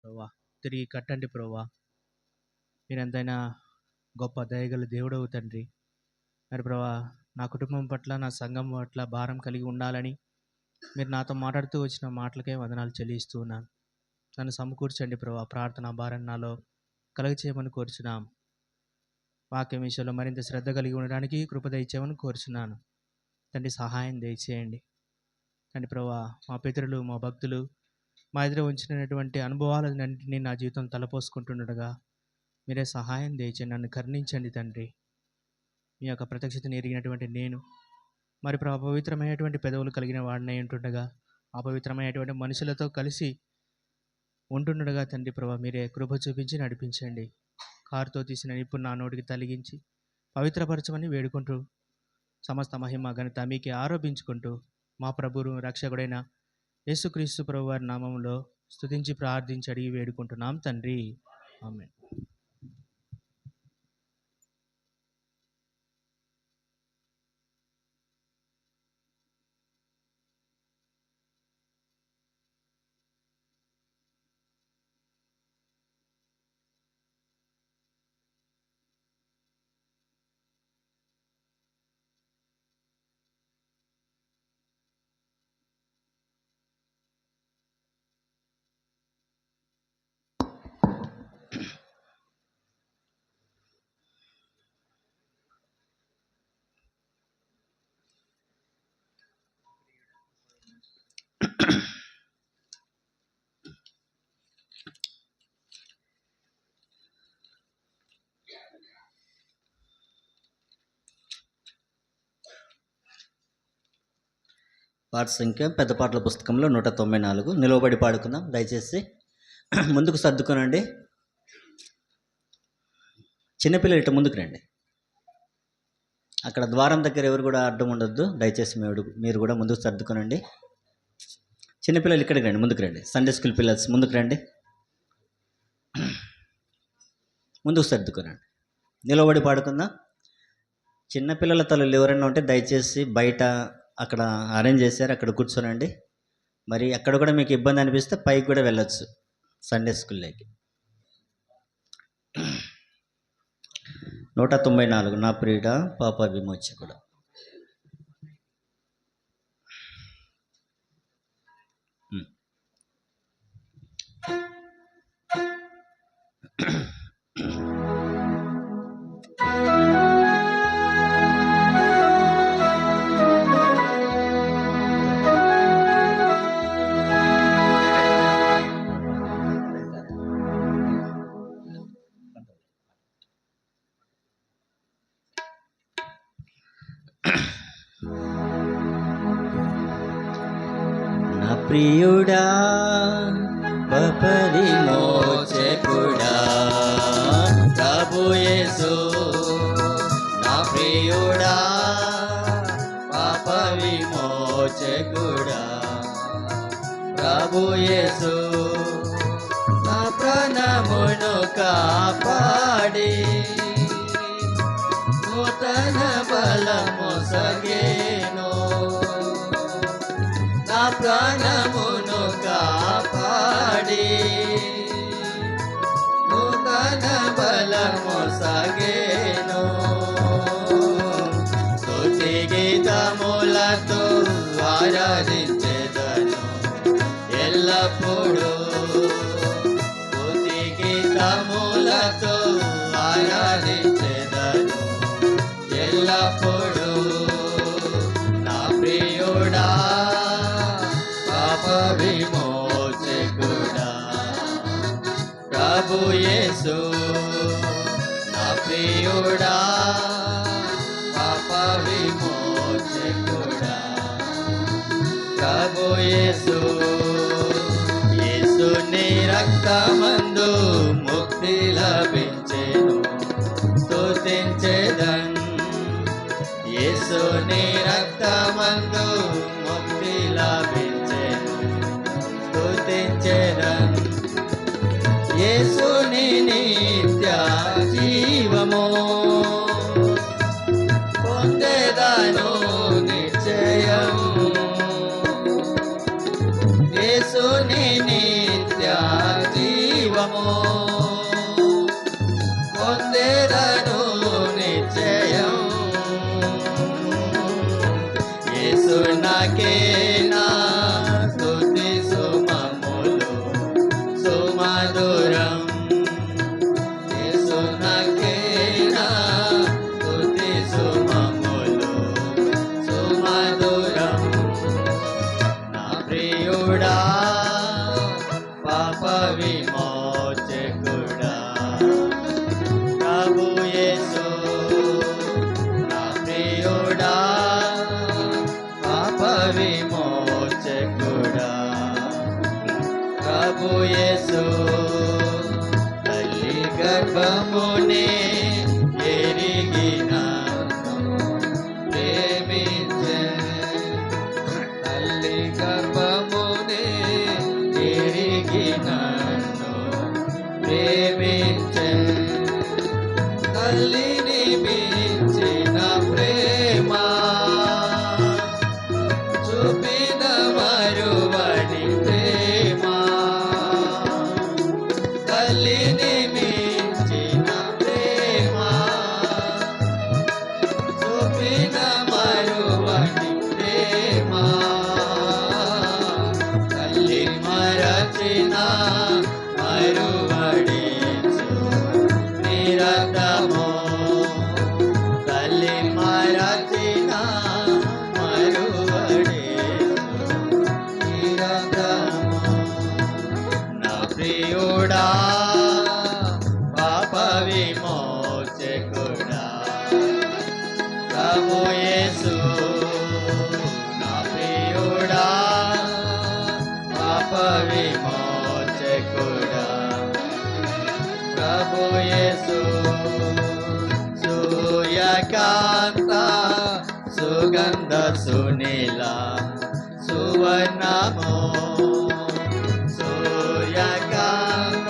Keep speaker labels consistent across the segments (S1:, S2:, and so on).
S1: ప్రభువా తిరిగి కట్టండి ప్రభువా. మీరెంతైనా గొప్ప దయగల దేవుడవు తండ్రి. మరి ప్రభువా నా కుటుంబం పట్ల, నా సంఘం పట్ల భారం కలిగి ఉండాలని మీరు నాతో మాట్లాడుతూ వచ్చిన మాటలకే వందనాలు చెల్లిస్తూ ఉన్నాను. నన్ను సమకూర్చండి ప్రభువా. ప్రార్థన భారం నాలో కలుగ చేయమని కోరుచున్నాం. వాక్యం విషయంలో మరింత శ్రద్ధ కలిగి ఉండడానికి కృప దయచేయమని కోరుచున్నాను తండ్రి. సహాయం దయచేయండి తండ్రి. ప్రభువా మా పితరులు, మా భక్తులు మా ఎదురు ఉంచినటువంటి అనుభవాలన్నింటినీ నా జీవితం తలపోసుకుంటుండగా మీరే సహాయం దయచేయండి. నన్ను కరుణించండి తండ్రి. మీ యొక్క ప్రత్యక్షతను ఎరిగినటువంటి నేను మరి పవిత్రమైనటువంటి పెదవులు కలిగిన వాడినై ఉంటుండగా, అపవిత్రమైనటువంటి మనుషులతో కలిసి ఉంటుండగా తండ్రి ప్రభా మీరే కృప చూపించి నడిపించండి. కారుతో తీసిన నిప్పు నా నోటికి తలిగించి పవిత్రపరచమని వేడుకుంటూ సమస్త మహిమ ఘనత మీకే ఆరోపించుకుంటూ మా ప్రభువు రక్షకుడైన యేసుక్రీస్తు ప్రభు వారి నామంలో స్తుతించి ప్రార్థించి అడిగి వేడుకుంటున్నాం తండ్రి. ఆమేన్.
S2: పాట సంఖ్య పెద్ద పాటల పుస్తకంలో 194. నిలవబడి పాడుకుందాం. దయచేసి ముందుకు సర్దుకోనండి. చిన్నపిల్లలు ఇటు ముందుకు రండి. అక్కడ ద్వారం దగ్గర ఎవరు కూడా అడ్డం ఉండొద్దు. దయచేసి మీరు కూడా ముందుకు సర్దుకోనండి. చిన్నపిల్లలు ఇక్కడికి రండి, ముందుకు రండి. సండే స్కూల్ పిల్లలు ముందుకు రండి, ముందుకు సర్దుకోనండి. నిలవబడి పాడుకుందాం. చిన్నపిల్లల తల్లులు ఎవరైనా ఉంటే దయచేసి బయట అక్కడ అరేంజ్ చేశారు, అక్కడ కూర్చోనండి. మరి అక్కడ కూడా మీకు ఇబ్బంది అనిపిస్తే పైకి కూడా వెళ్ళొచ్చు సండే స్కూల్లోకి. 194 నా ప్రియుడ పాప విమోచకుడా. ప్రియుడా పాప విమోచకుడా ప్రభు యేసు, నా ప్రియుడా పాప విమోచకుడా ప్రభు యేసు, నా ప్రాణమును కాపాడి నూతన బలము సగేను, నా ప్రాణమును కాపాడి నూతన బలము సగేను. స్తుతి గీతములతో ఆరాధించెదను ఎల్లప్పుడూ, స్తుతి గీతములతో ఆరాధించెదను ఎల్లప్పుడూ. నా ప్రియుడా పాప విమోచకుడా ప్రభు యేసు, నా ప్రియుడా పాప విమోచకుడా ప్రభు యేసు. యేసుని రక్తమందు ముక్తి లభించెను స్తుతించెదన్, యేసుని రక్తమందు ముక్తి లభించెను స్తుతించెదన్, యేసుని నిత్య జీవము పొందెదను నిశ్చయం, యేసుని నిత్య జీవము జీవము పొందేదను నిశ్చయం. యేసు నాకే నా స్తుతి సుమములు సుమధురం. యేసు నాకే నా స్తుతి సుమములు సుమధురం. నా ప్రియుడా పాప విమోచకుడా ప్రభు యేసు. నా ప్రియుడా పాప విమోచకుడా ప్రభు యేసు. తల్లి గర్భమునే ఎరిగిన ప్రేమించే, తల్లి గర్భమునే ఎరిగినను ప్రేమించే, తల్లిని మించిన ప్రేమ చూపిన మరువని ప్రేమ, తల్లిని మించిన ప్రేమ చూపిన మరువని ప్రేమ, తల్లి మరచిన మరువడేసు నిరతమో, తల్లి మరచిన మరువడేసు నిరతమో. నా ప్రియుడా పాప విమోచకుడా ప్రభు యేసు. నా ప్రియుడా పాప విమోచకుడా ప్రభు యేసు. సూర్యకాంత సుగంధ సునీల సువర్ణమో, సూర్యకాంత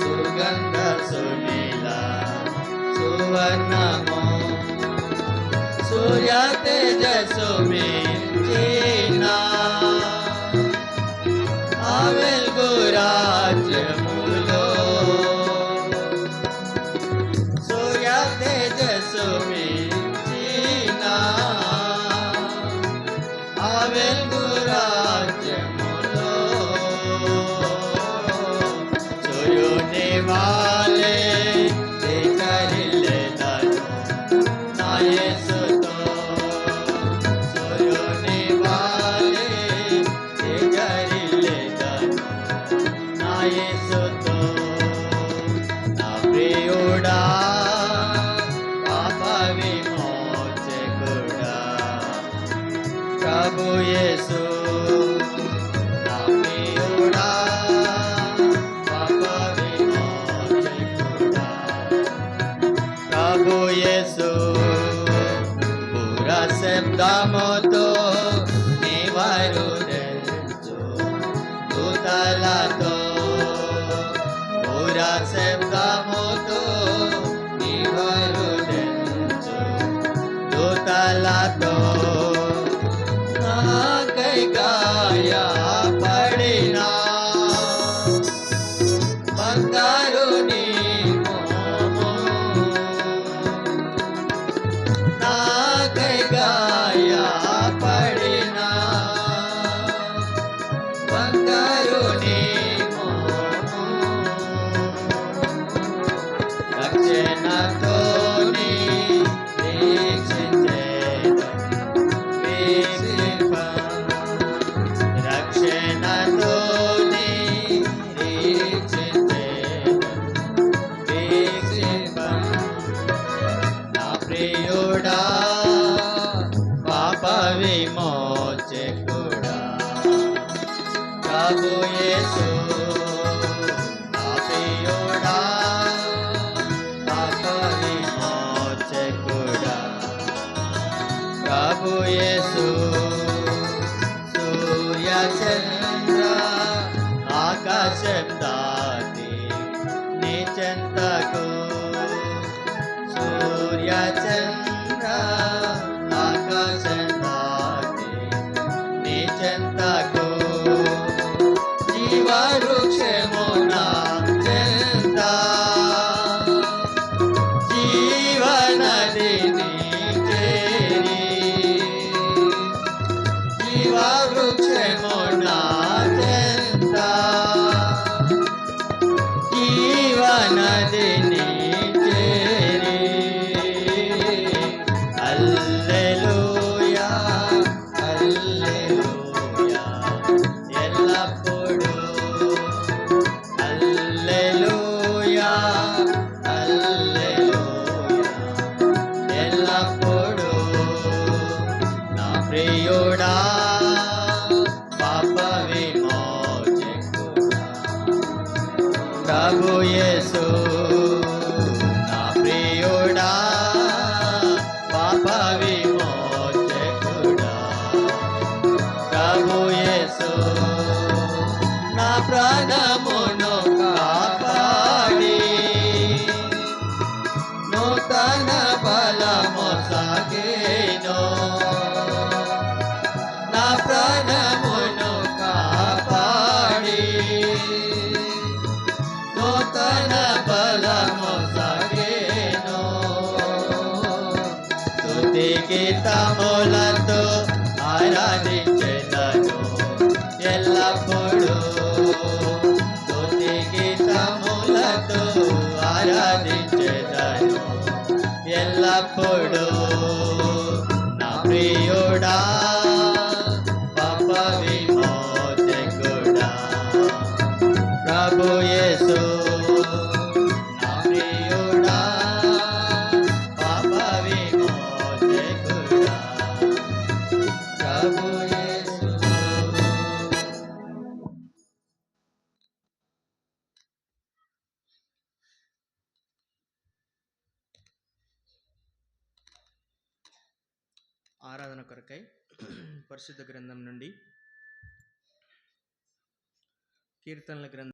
S2: సుగంధ సునీల సువర్ణమో, సూర్య తేజస్సు మించిన ఆ వెలుగు రాజ్యములో, సూర్య తేజస్సు మించిన ఆ వెలుగు రాజ్యములో, సూర్యుని వాలే తేజరిల్లెదను నా యేసుతో, సూర్యుని వాలే తేజరిల్లెదను నా యేసుతో. నా ప్రియుడా పాప విమోచకుడా ప్రభు యేసు. నా ప్రియుడా పాప విమోచకుడా ప్రభు యేసు. పుర శబ్దముతో నీవారు తెలుసు దూతలతో, పుర శబ్దముతో నీవారు తెలుసు దూతలతో, నాకై గాయపడిన బంగారు నీ మోము, నాకై గాయపడిన బంగారు నీ మోము, రక్షణతో నీ వీక్షించేదను రక్షణతో నీ వీక్షించేదను. నా ప్రియుడా పాప విమోచకుడా ప్రభు యేసు. నా ప్రియుడా పాప విమోచకుడా ప్రభు యేసు. సూర్య చంద్ర ఆకాశం దాటి నీ చెంతకు, సూర్య చంద్ర ఆకాశం దాటి నీ చెంతకు, జీవవృక్షమున నదిని చేరి హల్లెలూయా హల్లెలూయా ఎల్లప్పుడూ హల్లెలూయా హల్లెలూయా ఎల్లప్పుడూ నా ప్రియుడా పాప విమోచకుడా ప్రభు యేసు నా ప్రియుడా పాప విమోచకుడా ప్రభు యేసు నా ప్రాణమును కాపాడి నూతన బలము సాగేను నా ప్రాణమును కాపాడి నూతన బలము సాగేను స్తుతి గీతములతో ఆరాధించెదను ఎల్లప్పుడూ స్తుతి గీతములతో ఆరాధించెదను ఎల్లప్పుడూ నా ప్రియుడా పాప విమోచకుడా ప్రభు యేసు నా ప్రియుడా పాప విమోచకుడా ప్రభు యేసు.
S1: ఆరాధన కొరకై పరిశుద్ధ గ్రంథం నుండి కీర్తనల గ్రంథం